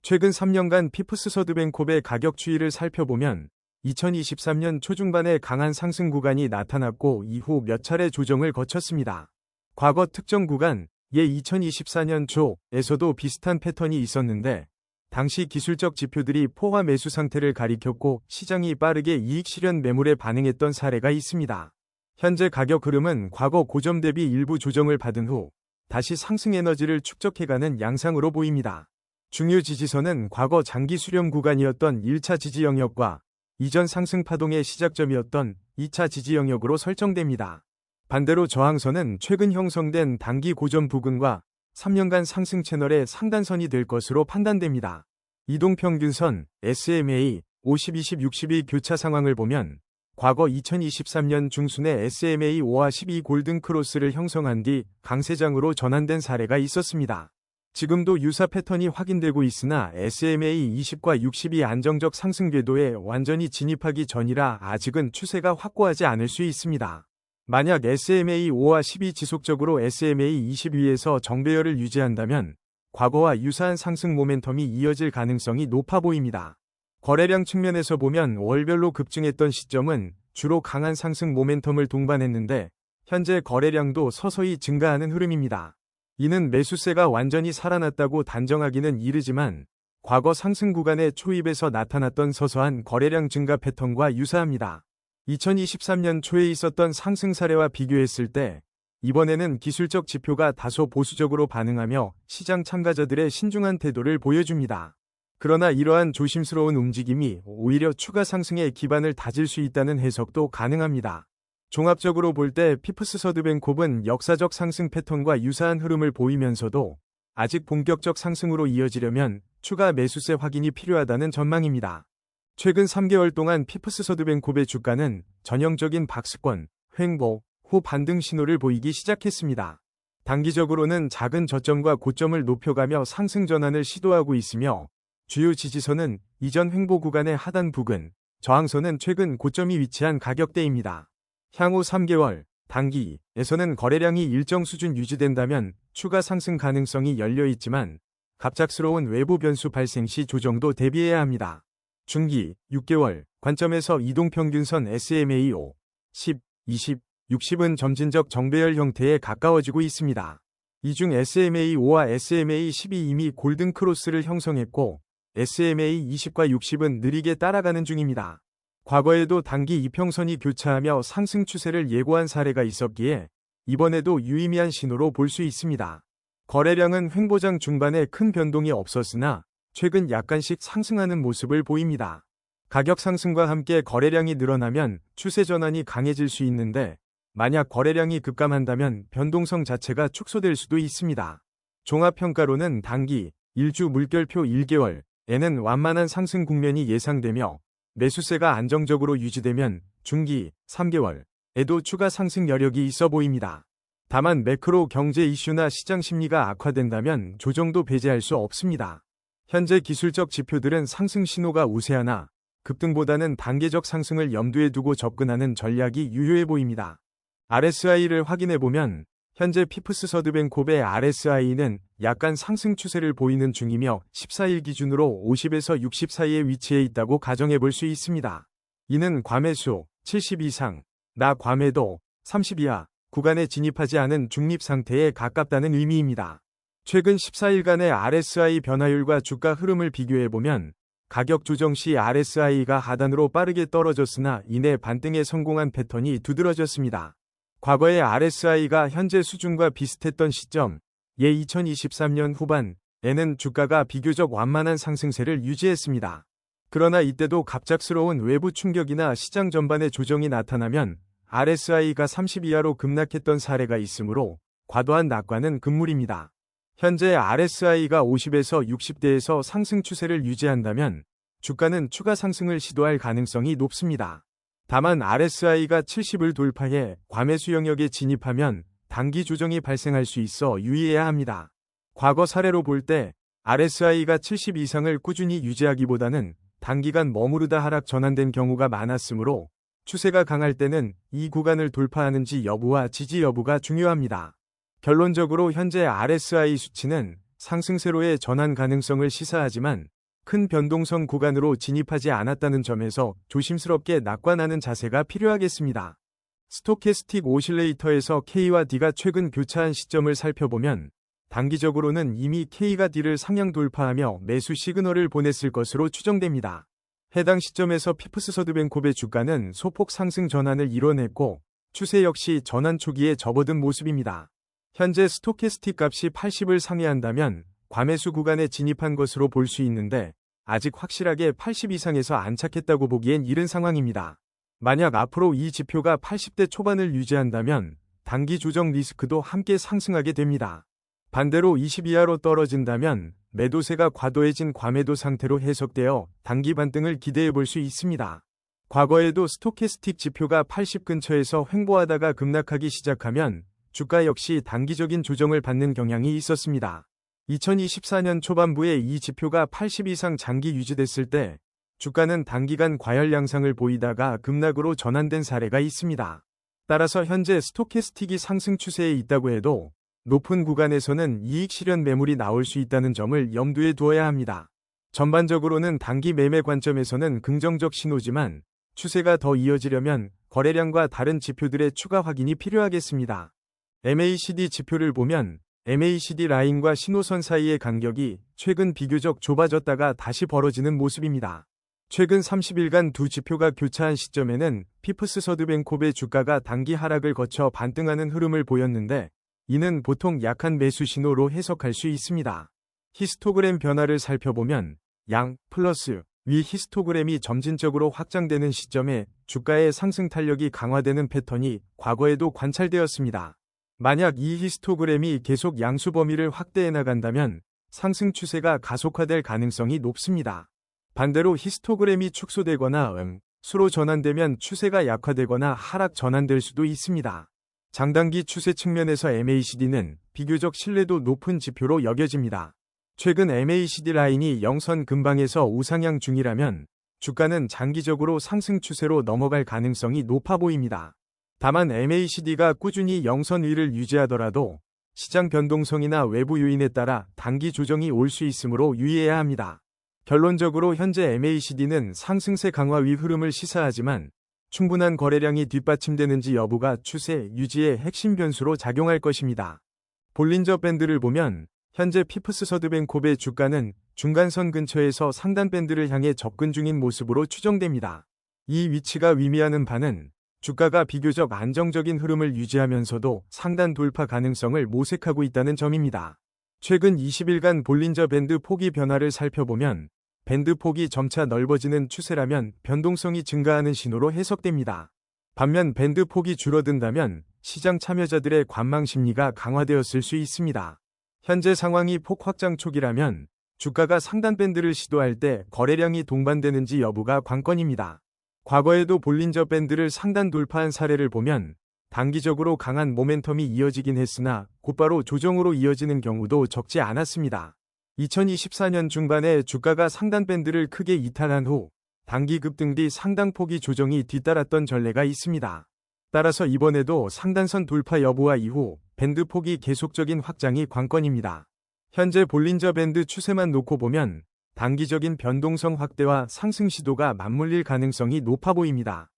최근 3년간 피프스 서드뱅콥의 가격 추이를 살펴보면 2023년 초중반에 강한 상승 구간이 나타났고 이후 몇 차례 조정을 거쳤습니다. 과거 특정 구간, 2024년 초에서도 비슷한 패턴이 있었는데 당시 기술적 지표들이 포화 매수 상태를 가리켰고 시장이 빠르게 이익 실현 매물에 반응했던 사례가 있습니다. 현재 가격 흐름은 과거 고점 대비 일부 조정을 받은 후 다시 상승 에너지를 축적해가는 양상으로 보입니다. 중요 지지선은 과거 장기 수렴 구간이었던 1차 지지 영역과 이전 상승 파동의 시작점이었던 2차 지지 영역으로 설정됩니다. 반대로 저항선은 최근 형성된 단기 고점 부근과 3년간 상승 채널의 상단선이 될 것으로 판단됩니다. 이동평균선, SMA, 50, 20, 60일 교차 상황을 보면 과거 2023년 중순에 SMA 5와 12 골든 크로스를 형성한 뒤 강세장으로 전환된 사례가 있었습니다. 지금도 유사 패턴이 확인되고 있으나 SMA 20과 60이 안정적 상승 궤도에 완전히 진입하기 전이라 아직은 추세가 확고하지 않을 수 있습니다. 만약 SMA 5와 10이 지속적으로 SMA 20 위에서 정배열을 유지한다면 과거와 유사한 상승 모멘텀이 이어질 가능성이 높아 보입니다. 거래량 측면에서 보면 월별로 급증했던 시점은 주로 강한 상승 모멘텀을 동반했는데 현재 거래량도 서서히 증가하는 흐름입니다. 이는 매수세가 완전히 살아났다고 단정하기는 이르지만 과거 상승 구간의 초입에서 나타났던 서서한 거래량 증가 패턴과 유사합니다. 2023년 초에 있었던 상승 사례와 비교했을 때 이번에는 기술적 지표가 다소 보수적으로 반응하며 시장 참가자들의 신중한 태도를 보여줍니다. 그러나 이러한 조심스러운 움직임이 오히려 추가 상승의 기반을 다질 수 있다는 해석도 가능합니다. 종합적으로 볼 때 피프스 서드뱅콥은 역사적 상승 패턴과 유사한 흐름을 보이면서도 아직 본격적 상승으로 이어지려면 추가 매수세 확인이 필요하다는 전망입니다. 최근 3개월 동안 피프스 서드뱅콥의 주가는 전형적인 박스권, 횡보, 후 반등 신호를 보이기 시작했습니다. 단기적으로는 작은 저점과 고점을 높여가며 상승 전환을 시도하고 있으며 주요 지지선은 이전 횡보 구간의 하단 부근, 저항선은 최근 고점이 위치한 가격대입니다. 향후 3개월, 단기에서는 거래량이 일정 수준 유지된다면 추가 상승 가능성이 열려 있지만 갑작스러운 외부 변수 발생 시 조정도 대비해야 합니다. 중기, 6개월 관점에서 이동평균선 SMA 5, 10, 20, 60은 점진적 정배열 형태에 가까워지고 있습니다. 이 중 SMA 5와 SMA 10이 이미 골든 크로스를 형성했고 SMA 20과 60은 느리게 따라가는 중입니다. 과거에도 단기 이평선이 교차하며 상승 추세를 예고한 사례가 있었기에 이번에도 유의미한 신호로 볼 수 있습니다. 거래량은 횡보장 중반에 큰 변동이 없었으나 최근 약간씩 상승하는 모습을 보입니다. 가격 상승과 함께 거래량이 늘어나면 추세 전환이 강해질 수 있는데 만약 거래량이 급감한다면 변동성 자체가 축소될 수도 있습니다. 종합평가로는 단기, 일주 물결표 1개월에는 완만한 상승 국면이 예상되며 매수세가 안정적으로 유지되면 중기, 3개월에도 추가 상승 여력이 있어 보입니다. 다만 매크로 경제 이슈나 시장 심리가 악화된다면 조정도 배제할 수 없습니다. 현재 기술적 지표들은 상승 신호가 우세하나 급등보다는 단계적 상승을 염두에 두고 접근하는 전략이 유효해 보입니다. RSI를 확인해보면 현재 피프스 서드뱅콥의 RSI는 약간 상승 추세를 보이는 중이며 14일 기준으로 50에서 60 사이에 위치해 있다고 가정해볼 수 있습니다. 이는 과매수 70 이상, 과매도 30 이하 구간에 진입하지 않은 중립 상태에 가깝다는 의미입니다. 최근 14일간의 RSI 변화율과 주가 흐름을 비교해보면 가격 조정 시 RSI가 하단으로 빠르게 떨어졌으나 이내 반등에 성공한 패턴이 두드러졌습니다. 과거의 RSI가 현재 수준과 비슷했던 시점, 2023년 후반에는 주가가 비교적 완만한 상승세를 유지했습니다. 그러나 이때도 갑작스러운 외부 충격이나 시장 전반의 조정이 나타나면 RSI가 30 이하로 급락했던 사례가 있으므로 과도한 낙관은 금물입니다. 현재 RSI가 50에서 60대에서 상승 추세를 유지한다면 주가는 추가 상승을 시도할 가능성이 높습니다. 다만 RSI가 70을 돌파해 과매수 영역에 진입하면 단기 조정이 발생할 수 있어 유의해야 합니다. 과거 사례로 볼 때 RSI가 70 이상을 꾸준히 유지하기보다는 단기간 머무르다 하락 전환된 경우가 많았으므로 추세가 강할 때는 이 구간을 돌파하는지 여부와 지지 여부가 중요합니다. 결론적으로 현재 RSI 수치는 상승세로의 전환 가능성을 시사하지만 큰 변동성 구간으로 진입하지 않았다는 점에서 조심스럽게 낙관하는 자세가 필요하겠습니다. 스토캐스틱 오실레이터에서 K와 D가 최근 교차한 시점을 살펴보면 단기적으로는 이미 K가 D를 상향 돌파하며 매수 시그널을 보냈을 것으로 추정됩니다. 해당 시점에서 피프스 서드뱅콥의 주가는 소폭 상승 전환을 이뤄냈고 추세 역시 전환 초기에 접어든 모습입니다. 현재 스토캐스틱 값이 80을 상회한다면 과매수 구간에 진입한 것으로 볼 수 있는데 아직 확실하게 80 이상에서 안착했다고 보기엔 이른 상황입니다. 만약 앞으로 이 지표가 80대 초반을 유지한다면 단기 조정 리스크도 함께 상승하게 됩니다. 반대로 20 이하로 떨어진다면 매도세가 과도해진 과매도 상태로 해석되어 단기 반등을 기대해 볼 수 있습니다. 과거에도 스토캐스틱 지표가 80 근처에서 횡보하다가 급락하기 시작하면 주가 역시 단기적인 조정을 받는 경향이 있었습니다. 2024년 초반부에 이 지표가 80 이상 장기 유지됐을 때 주가는 단기간 과열 양상을 보이다가 급락으로 전환된 사례가 있습니다. 따라서 현재 스토캐스틱이 상승 추세에 있다고 해도 높은 구간에서는 이익 실현 매물이 나올 수 있다는 점을 염두에 두어야 합니다. 전반적으로는 단기 매매 관점에서는 긍정적 신호지만 추세가 더 이어지려면 거래량과 다른 지표들의 추가 확인이 필요하겠습니다. MACD 지표를 보면 MACD 라인과 신호선 사이의 간격이 최근 비교적 좁아졌다가 다시 벌어지는 모습입니다. 최근 30일간 두 지표가 교차한 시점에는 피프스 서드뱅콥의 주가가 단기 하락을 거쳐 반등하는 흐름을 보였는데 이는 보통 약한 매수 신호로 해석할 수 있습니다. 히스토그램 변화를 살펴보면 양, 플러스, 위 히스토그램이 점진적으로 확장되는 시점에 주가의 상승 탄력이 강화되는 패턴이 과거에도 관찰되었습니다. 만약 이 히스토그램이 계속 양수 범위를 확대해 나간다면 상승 추세가 가속화될 가능성이 높습니다. 반대로 히스토그램이 축소되거나 수로 전환되면 추세가 약화되거나 하락 전환될 수도 있습니다. 장단기 추세 측면에서 MACD는 비교적 신뢰도 높은 지표로 여겨집니다. 최근 MACD 라인이 0선 근방에서 우상향 중이라면 주가는 장기적으로 상승 추세로 넘어갈 가능성이 높아 보입니다. 다만 MACD가 꾸준히 0선 위를 유지하더라도 시장 변동성이나 외부 요인에 따라 단기 조정이 올 수 있으므로 유의해야 합니다. 결론적으로 현재 MACD는 상승세 강화 위 흐름을 시사하지만 충분한 거래량이 뒷받침되는지 여부가 추세 유지의 핵심 변수로 작용할 것입니다. 볼린저 밴드를 보면 현재 피프스 서드뱅콥의 주가는 중간선 근처에서 상단 밴드를 향해 접근 중인 모습으로 추정됩니다. 이 위치가 의미하는 바는 주가가 비교적 안정적인 흐름을 유지하면서도 상단 돌파 가능성을 모색하고 있다는 점입니다. 최근 20일간 볼린저 밴드 폭이 변화를 살펴보면 밴드 폭이 점차 넓어지는 추세라면 변동성이 증가하는 신호로 해석됩니다. 반면 밴드 폭이 줄어든다면 시장 참여자들의 관망 심리가 강화되었을 수 있습니다. 현재 상황이 폭 확장 초기라면 주가가 상단 밴드를 시도할 때 거래량이 동반되는지 여부가 관건입니다. 과거에도 볼린저 밴드를 상단 돌파한 사례를 보면 단기적으로 강한 모멘텀이 이어지긴 했으나 곧바로 조정으로 이어지는 경우도 적지 않았습니다. 2024년 중반에 주가가 상단 밴드를 크게 이탈한 후 단기 급등 뒤 상당폭의 조정이 뒤따랐던 전례가 있습니다. 따라서 이번에도 상단선 돌파 여부와 이후 밴드 폭이 계속적인 확장이 관건입니다. 현재 볼린저 밴드 추세만 놓고 보면 단기적인 변동성 확대와 상승 시도가 맞물릴 가능성이 높아 보입니다.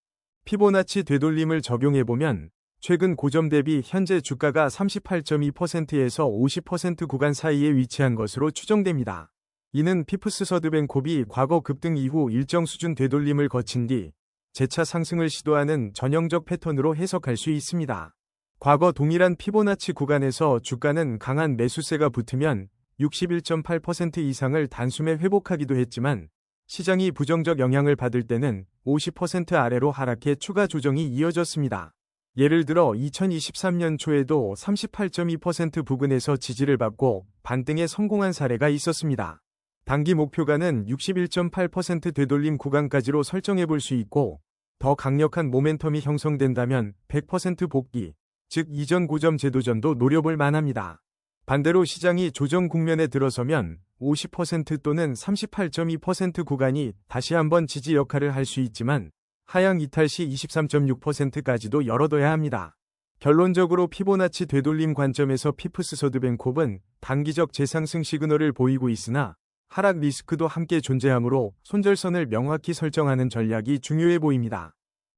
피보나치 되돌림을 적용해보면 최근 고점 대비 현재 주가가 38.2%에서 50% 구간 사이에 위치한 것으로 추정됩니다. 이는 피프스 서드뱅콥이 과거 급등 이후 일정 수준 되돌림을 거친 뒤 재차 상승을 시도하는 전형적 패턴으로 해석할 수 있습니다. 과거 동일한 피보나치 구간에서 주가는 강한 매수세가 붙으면 61.8% 이상을 단숨에 회복하기도 했지만 시장이 부정적 영향을 받을 때는 50% 아래로 하락해 추가 조정이 이어졌습니다. 예를 들어 2023년 초에도 38.2% 부근에서 지지를 받고 반등에 성공한 사례가 있었습니다. 단기 목표가는 61.8% 되돌림 구간까지로 설정해 볼 수 있고 더 강력한 모멘텀이 형성된다면 100% 복귀, 즉 이전 고점 재도전도 노려볼 만합니다. 반대로 시장이 조정 국면에 들어서면 50% 또는 38.2% 구간이 다시 한번 지지 역할을 할 수 있지만 하향 이탈 시 23.6%까지도 열어둬야 합니다. 결론적으로 피보나치 되돌림 관점에서 피프스 서드뱅콥은 단기적 재상승 시그널을 보이고 있으나 하락 리스크도 함께 존재하므로 손절선을 명확히 설정하는 전략이 중요해 보입니다.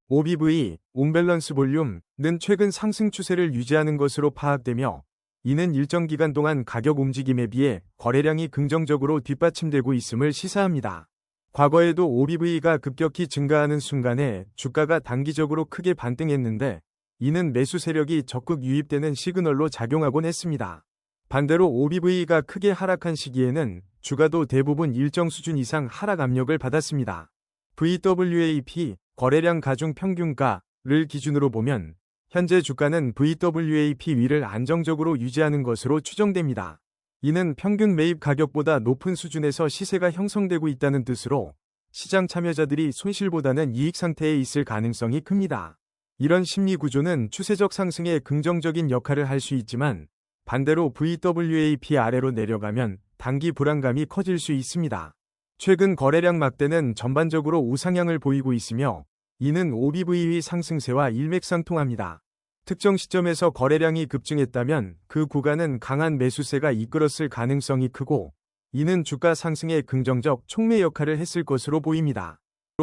OBV, 온밸런스 볼륨은 최근 상승 추세를 유지하는 것으로 파악되며 이는 일정 기간 동안 가격 움직임에 비해 거래량이 긍정적으로 뒷받침되고 있음을 시사합니다. 과거에도 OBV가 급격히 증가하는 순간에 주가가 단기적으로 크게 반등했는데 이는 매수 세력이 적극 유입되는 시그널로 작용하곤 했습니다. 반대로 OBV가 크게 하락한 시기에는 주가도 대부분 일정 수준 이상 하락 압력을 받았습니다. VWAP, 거래량 가중 평균가를 기준으로 보면 현재 주가는 VWAP 위를 안정적으로 유지하는 것으로 추정됩니다. 이는 평균 매입 가격보다 높은 수준에서 시세가 형성되고 있다는 뜻으로 시장 참여자들이 손실보다는 이익 상태에 있을 가능성이 큽니다. 이런 심리 구조는 추세적 상승에 긍정적인 역할을 할 수 있지만 반대로 VWAP 아래로 내려가면 단기 불안감이 커질 수 있습니다. 최근 거래량 막대는 전반적으로 우상향을 보이고 있으며 이는 OBV 상승세와 일맥상통합니다. 특정 시점에서 거래량이 급증했다면 그 구간은 강한 매수세가 이끌었을 가능성이 크고 이는 주가 상승에 긍정적 촉매 역할을 했을 것으로 보입니다.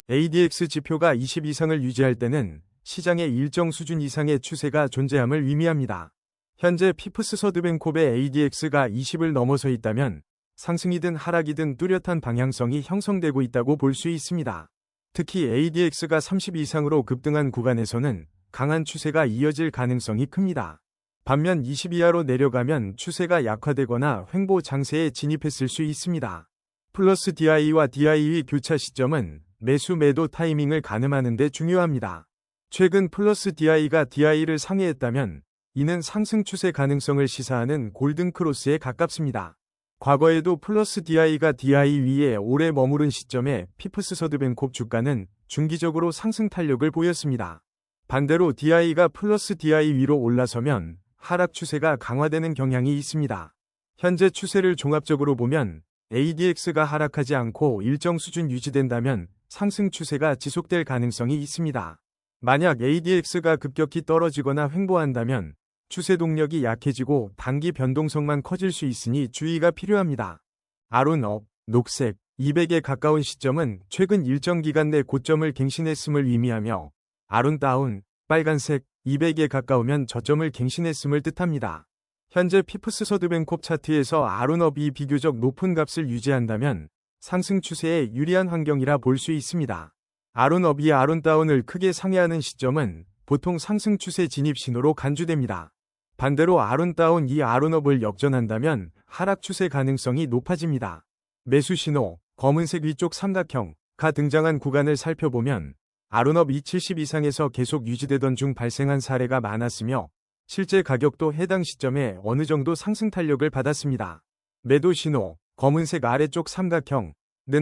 ADX 지표가 20 이상을 유지할 때는 시장의 일정 수준 이상의 추세가 존재함을 의미합니다. 현재 피프스 서드뱅콥의 ADX가 20을 넘어서 있다면 상승이든 하락이든 뚜렷한 방향성이 형성되고 있다고 볼 수 있습니다. 특히 ADX가 30 이상으로 급등한 구간에서는 강한 추세가 이어질 가능성이 큽니다. 반면 20 이하로 내려가면 추세가 약화되거나 횡보 장세에 진입했을 수 있습니다. 플러스 DI와 DI의 교차 시점은 매수 매도 타이밍을 가늠하는 데 중요합니다. 최근 플러스 DI가 DI를 상회했다면 이는 상승 추세 가능성을 시사하는 골든 크로스에 가깝습니다. 과거에도 플러스 DI가 DI 위에 오래 머무른 시점에 피프스 서드뱅콥 주가는 중기적으로 상승 탄력을 보였습니다. 반대로 DI가 플러스 DI 위로 올라서면 하락 추세가 강화되는 경향이 있습니다. 현재 추세를 종합적으로 보면 ADX가 하락하지 않고 일정 수준 유지된다면 상승 추세가 지속될 가능성이 있습니다. 만약 ADX가 급격히 떨어지거나 횡보한다면 추세 동력이 약해지고 단기 변동성만 커질 수 있으니 주의가 필요합니다. 아론업, 녹색, 200에 가까운 시점은 최근 일정 기간 내 고점을 갱신했음을 의미하며 아론다운, 빨간색, 200에 가까우면 저점을 갱신했음을 뜻합니다. 현재 피프스 서드뱅콥 차트에서 아론업이 비교적 높은 값을 유지한다면 상승 추세에 유리한 환경이라 볼 수 있습니다. 아론업이 아론다운을 크게 상회하는 시점은 보통 상승 추세 진입 신호로 간주됩니다. 반대로 아론다운 이 아론업을 역전한다면 하락 추세 가능성이 높아집니다. 매수 신호, 검은색 위쪽 삼각형가 등장한 구간을 살펴보면 아론업 270 이상에서 계속 유지되던 중 발생한 사례가 많았으며 실제 가격도 해당 시점에 어느 정도 상승 탄력을 받았습니다. 매도 신호, 검은색 아래쪽 삼각형는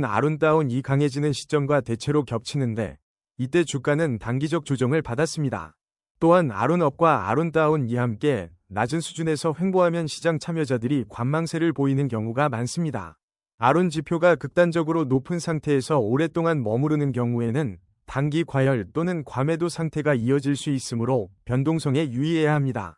아론다운이 강해지는 시점과 대체로 겹치는데 이때 주가는 단기적 조정을 받았습니다. 또한 아론업과 아론다운이 함께 낮은 수준에서 횡보하면 시장 참여자들이 관망세를 보이는 경우가 많습니다. 아론 지표가 극단적으로 높은 상태에서 오랫동안 머무르는 경우에는 단기 과열 또는 과매도 상태가 이어질 수 있으므로 변동성에 유의해야 합니다.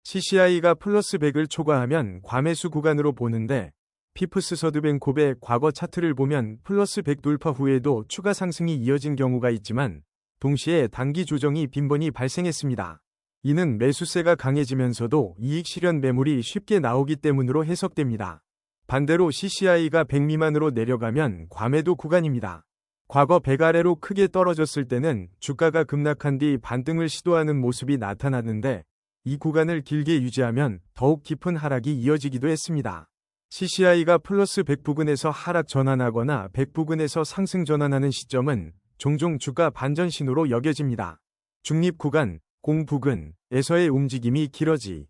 CCI가 플러스 100을 초과하면 과매수 구간으로 보는데 피프스 서드뱅콥의 과거 차트를 보면 플러스 100 돌파 후에도 추가 상승이 이어진 경우가 있지만 동시에 단기 조정이 빈번히 발생했습니다. 이는 매수세가 강해지면서도 이익 실현 매물이 쉽게 나오기 때문으로 해석됩니다. 반대로 CCI가 100 미만으로 내려가면 과매도 구간입니다. 과거 100 아래로 크게 떨어졌을 때는 주가가 급락한 뒤 반등을 시도하는 모습이 나타났는데 이 구간을 길게 유지하면 더욱 깊은 하락이 이어지기도 했습니다. CCI가 플러스 100 부근에서 하락 전환하거나 100 부근에서 상승 전환하는 시점은 종종 주가 반전 신호로 여겨집니다. 중립 구간, 공 부근에서의 움직임이 길어지면